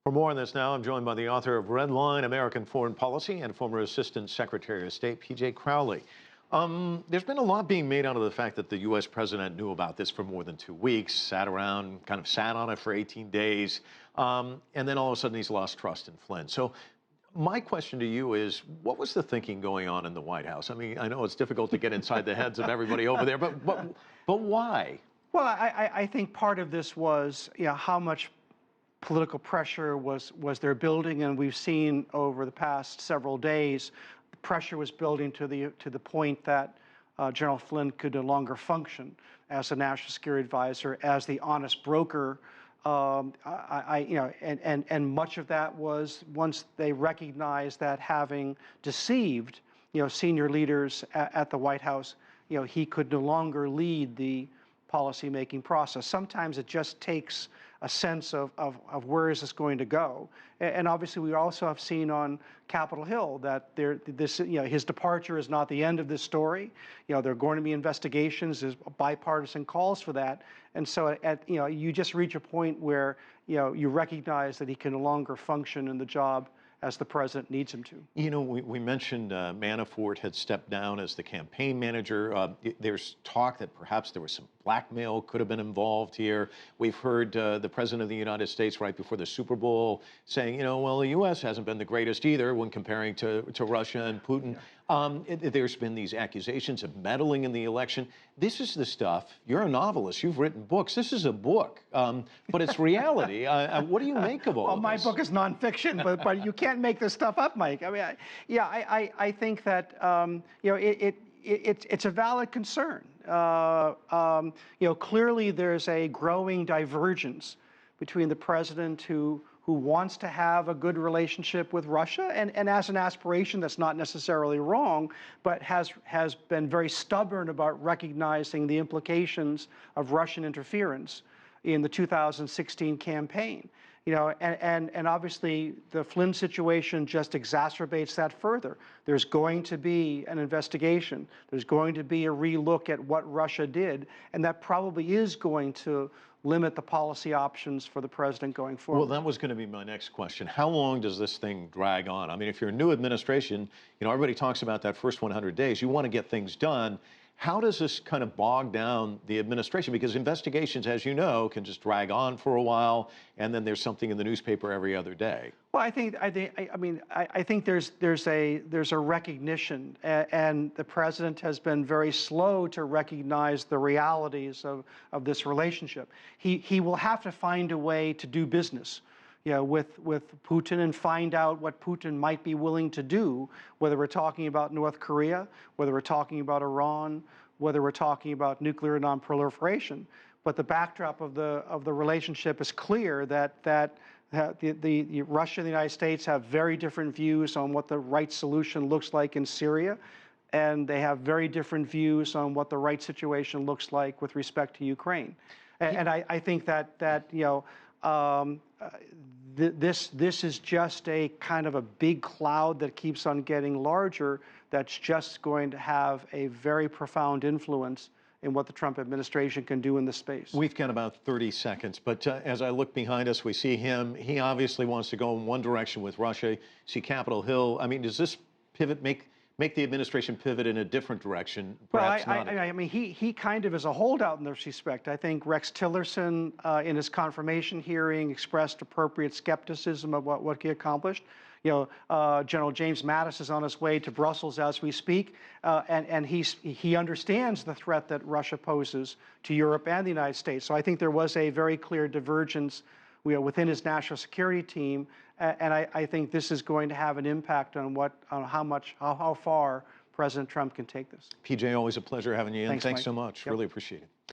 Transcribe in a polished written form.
For more on this now, I'm joined by the author of Red Line, American Foreign Policy and former Assistant Secretary of State, P.J. Crowley. There's been a lot being made out of the fact that the U.S. president knew about this for more than 2 weeks, sat around, kind of sat on it for 18 days, and then all of a sudden he's lost trust in Flynn. So my question to you is, what was the thinking going on in the White House? I mean, I know it's difficult to get inside the heads of everybody over there, but why? Well, I think part of this was, how much political pressure was there building, and we've seen over the past several days, the pressure was building to the point that General Flynn could no longer function as a national security advisor, as the honest broker. And much of that was once they recognized that having deceived, senior leaders at the White House, he could no longer lead the policy-making process. Sometimes it just takes a sense of where is this going to go. And obviously we also have seen on Capitol Hill that his departure is not the end of this story. There are going to be investigations, there's bipartisan calls for that. And so you just reach a point where you recognize that he can no longer function in the job as the president needs him to. We mentioned Manafort had stepped down as the campaign manager. There's talk that perhaps there was some blackmail could have been involved here. We've heard the president of the United States right before the Super Bowl saying, well, the U.S. hasn't been the greatest either when comparing to Russia and Putin. There's been these accusations of meddling in the election. This is the stuff. You're a novelist. You've written books. This is a book, but it's reality. What do you make of all of this? My book is nonfiction, but you can't make this stuff up, Mike. I mean, I think that it's a valid concern. Clearly there's a growing divergence between the president who wants to have a good relationship with Russia and as an aspiration that's not necessarily wrong, but has been very stubborn about recognizing the implications of Russian interference in the 2016 campaign. And obviously the Flynn situation just exacerbates that further. There's going to be an investigation. There's going to be a relook at what Russia did, and that probably is going to limit the policy options for the president going forward. Well, that was going to be my next question. How long does this thing drag on? I mean, if you're a new administration, everybody talks about that first 100 days. You want to get things done. How does this kind of bog down the administration? Because investigations, as you know, can just drag on for a while, and then there's something in the newspaper every other day. Well, I think there's a recognition, and the president has been very slow to recognize the realities of this relationship. He will have to find a way to do business, with Putin, and find out what Putin might be willing to do, whether we're talking about North Korea, whether we're talking about Iran, whether we're talking about nuclear non-proliferation. But the backdrop of the relationship is clear that the Russia and the United States have very different views on what the right solution looks like in Syria, and they have very different views on what the right situation looks like with respect to Ukraine. And I think that this is just a kind of a big cloud that keeps on getting larger, that's just going to have a very profound influence in what the Trump administration can do in this space. We've got about 30 seconds, but as I look behind us, we see him. He obviously wants to go in one direction with Russia. See Capitol Hill. I mean, does this pivot make the administration pivot in a different direction? Perhaps well, I mean, he kind of is a holdout in this respect. I think Rex Tillerson, in his confirmation hearing, expressed appropriate skepticism of what he accomplished. General James Mattis is on his way to Brussels as we speak, and he understands the threat that Russia poses to Europe and the United States. So I think there was a very clear divergence within his national security team, and I think this is going to have an impact on how far President Trump can take this. PJ, always a pleasure having you in. Thanks Mike. so much. Yep. Really appreciate it.